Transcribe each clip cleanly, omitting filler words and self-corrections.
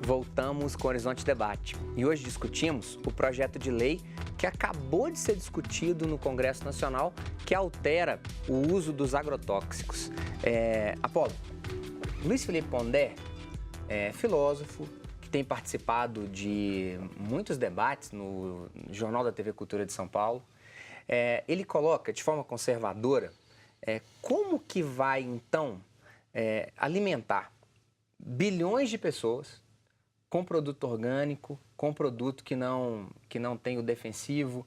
Voltamos com o Horizonte Debate e hoje discutimos o projeto de lei que acabou de ser discutido no Congresso Nacional, que altera o uso dos agrotóxicos. Apolo, Luiz Felipe Pondé é filósofo que tem participado de muitos debates no Jornal da TV Cultura de São Paulo. Ele coloca de forma conservadora como que vai, então, alimentar bilhões de pessoas com produto orgânico, com produto que não tem o defensivo,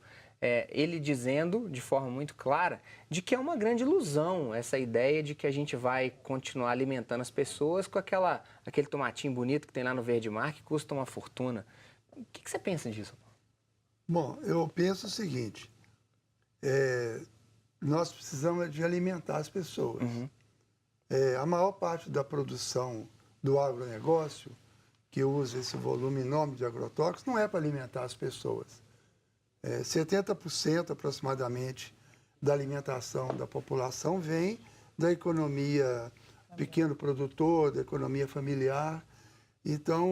ele dizendo de forma muito clara de que é uma grande ilusão essa ideia de que a gente vai continuar alimentando as pessoas com aquele tomatinho bonito que tem lá no Verde Mar que custa uma fortuna. O que você pensa disso? Bom, eu penso o seguinte, nós precisamos de alimentar as pessoas. Uhum. A maior parte da produção do agronegócio, que usa esse volume enorme de agrotóxicos, não é para alimentar as pessoas. 70% aproximadamente da alimentação da população vem da economia pequeno produtor, da economia familiar. Então,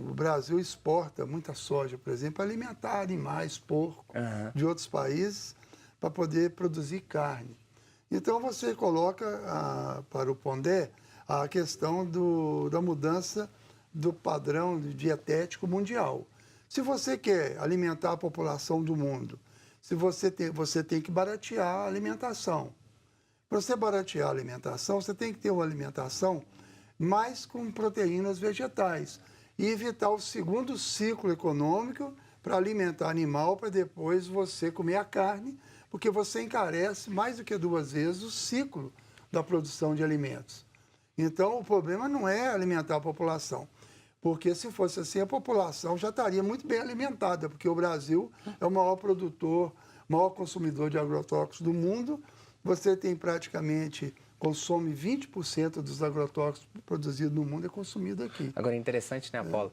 o Brasil exporta muita soja, por exemplo, para alimentar animais, porco, de outros países, para poder produzir carne. Então, você coloca para o Pondé a questão da mudança do padrão dietético mundial. Se você quer alimentar a população do mundo, você tem que baratear a alimentação. Para você baratear a alimentação, você tem que ter uma alimentação mais com proteínas vegetais e evitar o segundo ciclo econômico para alimentar animal, para depois você comer a carne, porque você encarece mais do que 2 vezes o ciclo da produção de alimentos. Então, o problema não é alimentar a população, porque se fosse assim, a população já estaria muito bem alimentada, porque o Brasil é o maior produtor, maior consumidor de agrotóxicos do mundo. Você tem praticamente, consome 20% dos agrotóxicos produzidos no mundo é consumido aqui. Agora, é interessante, né, Apolo?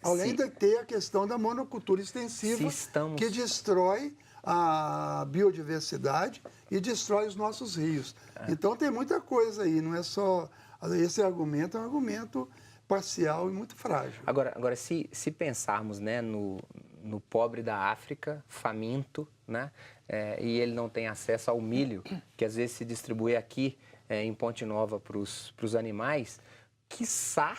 Além de ter a questão da monocultura extensiva, que destrói a biodiversidade e destrói os nossos rios. Então, tem muita coisa aí, não é só... Esse argumento é um argumento parcial e muito frágil. Agora se pensarmos, né, no pobre da África, faminto, né, e ele não tem acesso ao milho, que às vezes se distribui aqui em Ponte Nova para os animais, quiçá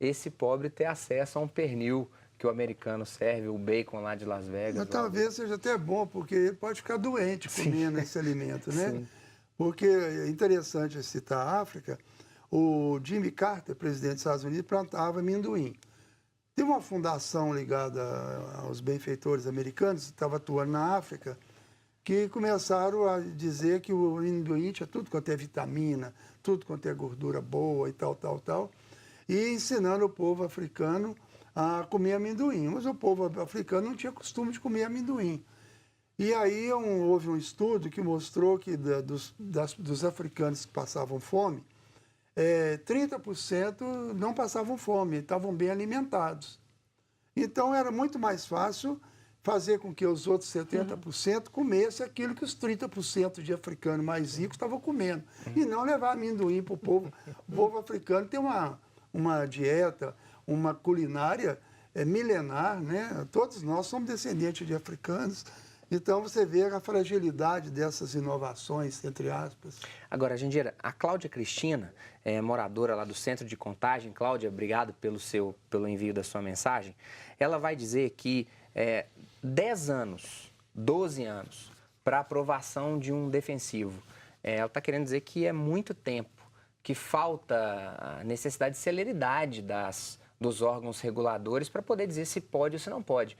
esse pobre ter acesso a um pernil que o americano serve, o bacon lá de Las Vegas. Mas talvez seja até bom, porque ele pode ficar doente comendo esse alimento, né? Sim. Porque é interessante citar a África. O Jimmy Carter, presidente dos Estados Unidos, plantava amendoim. Tem uma fundação ligada aos benfeitores americanos, que estava atuando na África, que começaram a dizer que o amendoim tinha tudo quanto é vitamina, tudo quanto é gordura boa e tal, e ensinando o povo africano a comer amendoim. Mas o povo africano não tinha costume de comer amendoim. E aí houve um estudo que mostrou que dos africanos que passavam fome, 30% não passavam fome, estavam bem alimentados. Então, era muito mais fácil fazer com que os outros 70% comessem aquilo que os 30% de africanos mais ricos estavam comendo. E não levar amendoim para o povo. O povo africano tem uma dieta, uma culinária milenar, né? Todos nós somos descendentes de africanos. Então, você vê a fragilidade dessas inovações, entre aspas. Agora, Jandira, a Cláudia Cristina, moradora lá do Centro de Contagem, Cláudia, obrigado pelo envio da sua mensagem, ela vai dizer que 10 anos, 12 anos para aprovação de um defensivo. Ela está querendo dizer que é muito tempo, que falta a necessidade de celeridade dos órgãos reguladores para poder dizer se pode ou se não pode.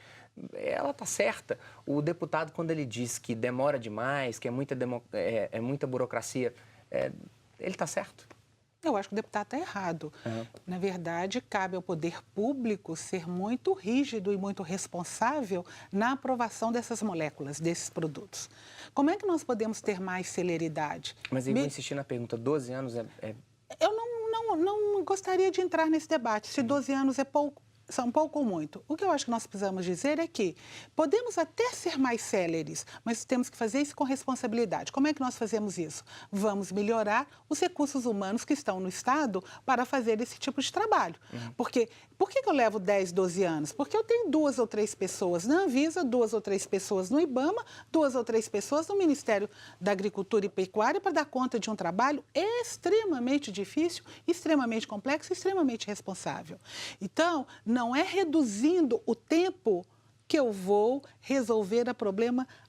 Ela está certa. O deputado, quando ele diz que demora demais, que é muita burocracia, ele está certo? Eu acho que o deputado está errado. Na verdade, cabe ao poder público ser muito rígido e muito responsável na aprovação dessas moléculas, desses produtos. Como é que nós podemos ter mais celeridade? Mas eu vou insistir na pergunta, 12 anos Eu não gostaria de entrar nesse debate, se 12 anos é pouco são pouco ou muito. O que eu acho que nós precisamos dizer é que podemos até ser mais céleres, mas temos que fazer isso com responsabilidade. Como é que nós fazemos isso? Vamos melhorar os recursos humanos que estão no Estado para fazer esse tipo de trabalho. Porque, por que eu levo 10, 12 anos? Porque eu tenho 2 ou 3 pessoas na Anvisa, 2 ou 3 pessoas no IBAMA, 2 ou 3 pessoas no Ministério da Agricultura e Pecuária para dar conta de um trabalho extremamente difícil, extremamente complexo, extremamente responsável. Então, não é reduzindo o tempo que eu vou resolver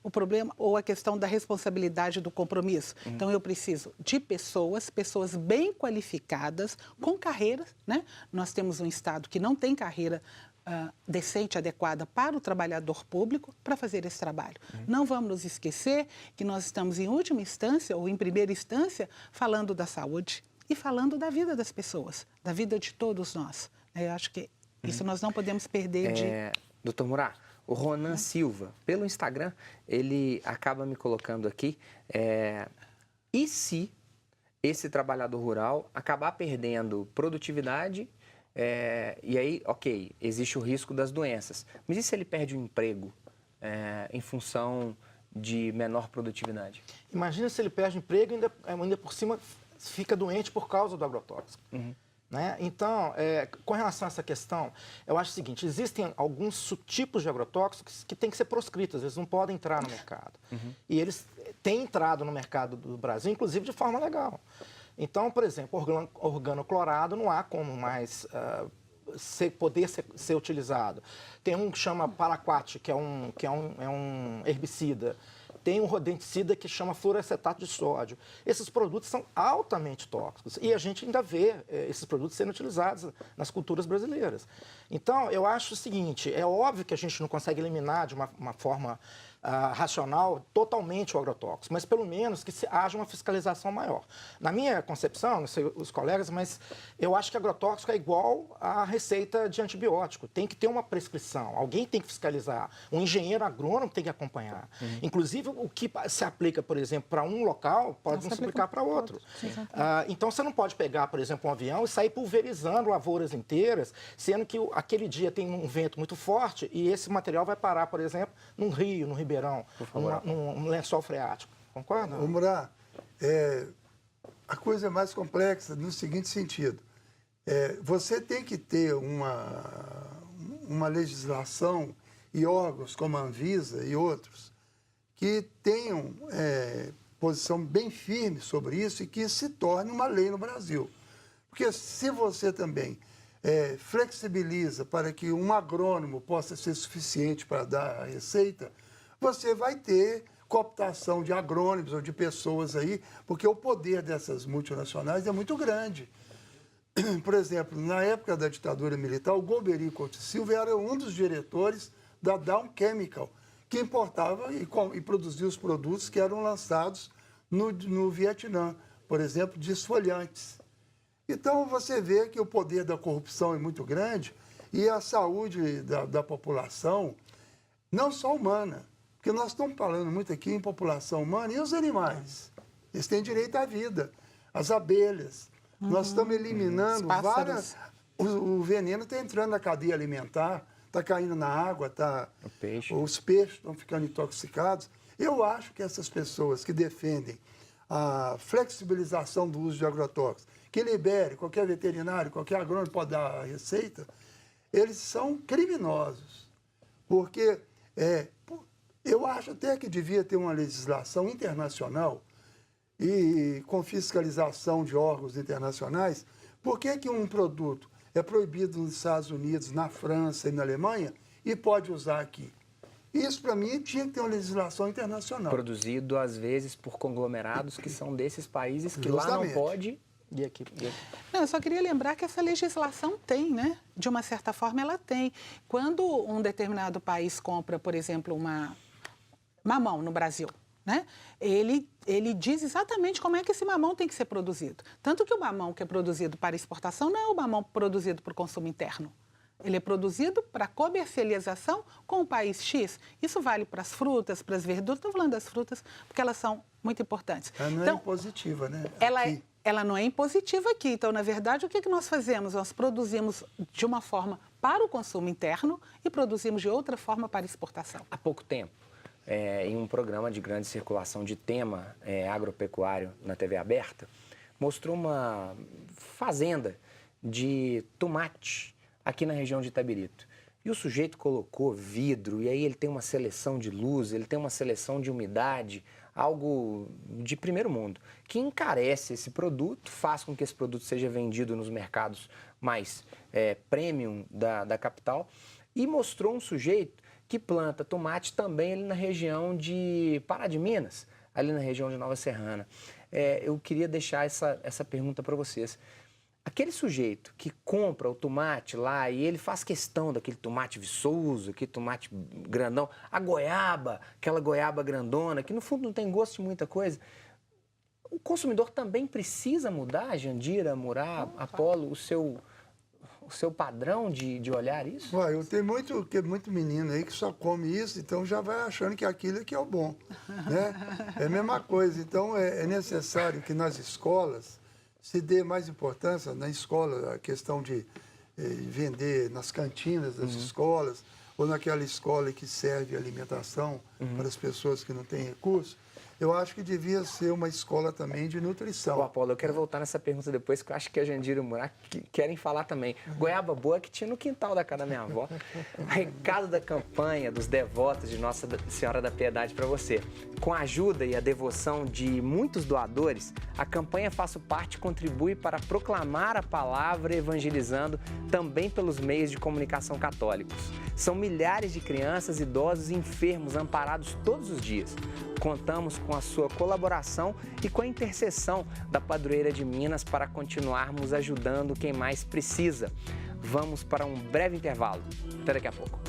o problema ou a questão da responsabilidade do compromisso. Então, eu preciso de pessoas bem qualificadas, com carreiras, né? Nós temos um Estado que não tem carreira decente, adequada para o trabalhador público para fazer esse trabalho. Não vamos nos esquecer que nós estamos, em última instância, ou em primeira instância, falando da saúde e falando da vida das pessoas, da vida de todos nós. Eu acho que isso nós não podemos perder de... Doutor Murat, o Ronan Silva, pelo Instagram, ele acaba me colocando aqui, e se esse trabalhador rural acabar perdendo produtividade, e aí, ok, existe o risco das doenças, mas e se ele perde o emprego em função de menor produtividade? Imagina se ele perde o emprego e ainda por cima fica doente por causa do agrotóxico. Né? Então, com relação a essa questão, eu acho o seguinte, existem alguns subtipos de agrotóxicos que têm que ser proscritos, eles não podem entrar no mercado. E eles têm entrado no mercado do Brasil, inclusive de forma legal. Então, por exemplo, organoclorado não há como mais poder ser utilizado. Tem um que chama paraquat, que é um herbicida. Tem um rodenticida que chama fluoracetato de sódio. Esses produtos são altamente tóxicos e a gente ainda vê esses produtos sendo utilizados nas culturas brasileiras. Então, eu acho o seguinte, é óbvio que a gente não consegue eliminar de uma forma racional totalmente o agrotóxico, mas pelo menos que haja uma fiscalização maior. Na minha concepção, não sei os colegas, mas eu acho que agrotóxico é igual à receita de antibiótico. Tem que ter uma prescrição, alguém tem que fiscalizar, um engenheiro agrônomo tem que acompanhar. Inclusive, o que se aplica, por exemplo, para um local, pode não se aplicar para outro. Então, você não pode pegar, por exemplo, um avião e sair pulverizando lavouras inteiras, sendo que aquele dia tem um vento muito forte e esse material vai parar, por exemplo, num rio, num ribeirão, num lençol freático. Concorda? Ô, Murat, a coisa é mais complexa no seguinte sentido. Você tem que ter uma legislação e órgãos como a Anvisa e outros que tenham posição bem firme sobre isso e que se torne uma lei no Brasil. Porque se você também flexibiliza para que um agrônomo possa ser suficiente para dar a receita, você vai ter cooptação de agrônomos ou de pessoas aí, porque o poder dessas multinacionais é muito grande. Por exemplo, na época da ditadura militar, o Golbery Couto Silva era um dos diretores da Dow Chemical, que importava e produzia os produtos que eram lançados no Vietnã, por exemplo, de esfoliantes. Então, você vê que o poder da corrupção é muito grande e a saúde da população, não só humana, porque nós estamos falando muito aqui em população humana e os animais. Eles têm direito à vida. As abelhas. Nós estamos eliminando várias... O veneno está entrando na cadeia alimentar, está caindo na água, os peixes estão ficando intoxicados. Eu acho que essas pessoas que defendem a flexibilização do uso de agrotóxicos, que libere qualquer veterinário, qualquer agrônomo pode dar a receita, eles são criminosos. Porque eu acho até que devia ter uma legislação internacional e com fiscalização de órgãos internacionais. Por que um produto é proibido nos Estados Unidos, na França e na Alemanha e pode usar aqui? Isso, para mim, tinha que ter uma legislação internacional. Produzido, às vezes, por conglomerados que são desses países que Justamente. lá não pode... E aqui? Não, eu só queria lembrar que essa legislação tem, né? De uma certa forma, ela tem. Quando um determinado país compra, por exemplo, uma mamão no Brasil, né? Ele diz exatamente como é que esse mamão tem que ser produzido. Tanto que o mamão que é produzido para exportação não é o mamão produzido para o consumo interno. Ele é produzido para comercialização com o país X. Isso vale para as frutas, para as verduras. Estou falando das frutas porque elas são muito importantes. Ela não é impositiva, né? Ela não é impositiva aqui. Então, na verdade, o que nós fazemos? Nós produzimos de uma forma para o consumo interno e produzimos de outra forma para exportação. Há pouco tempo, em um programa de grande circulação de tema agropecuário na TV aberta, mostrou uma fazenda de tomate aqui na região de Itabirito. E o sujeito colocou vidro, e aí ele tem uma seleção de luz, ele tem uma seleção de umidade, algo de primeiro mundo, que encarece esse produto, faz com que esse produto seja vendido nos mercados mais premium da capital, e mostrou um sujeito que planta tomate também ali na região de Pará de Minas, ali na região de Nova Serrana. Eu queria deixar essa pergunta para vocês. Aquele sujeito que compra o tomate lá e ele faz questão daquele tomate viçoso, aquele tomate grandão, a goiaba, aquela goiaba grandona, que no fundo não tem gosto de muita coisa, o consumidor também precisa mudar, Jandira, Murá, Apolo, o seu padrão de olhar isso? Ué, eu tenho muito menino aí que só come isso, então já vai achando que aquilo é que é o bom, né? É a mesma coisa. Então, é necessário que nas escolas se dê mais importância, na escola, a questão de vender nas cantinas das escolas, ou naquela escola que serve alimentação para as pessoas que não têm recursos. Eu acho que devia ser uma escola também de nutrição. Ô, Apolo, eu quero voltar nessa pergunta depois, que eu acho que a Jandira e o Murá querem falar também. Goiaba boa que tinha no quintal da casa da minha avó. Recado da campanha dos devotos de Nossa Senhora da Piedade para você. Com a ajuda e a devoção de muitos doadores, a campanha Faço Parte contribui para proclamar a palavra evangelizando também pelos meios de comunicação católicos. São milhares de crianças, idosos e enfermos amparados todos os dias. Contamos com a sua colaboração e com a intercessão da Padroeira de Minas para continuarmos ajudando quem mais precisa. Vamos para um breve intervalo. Até daqui a pouco.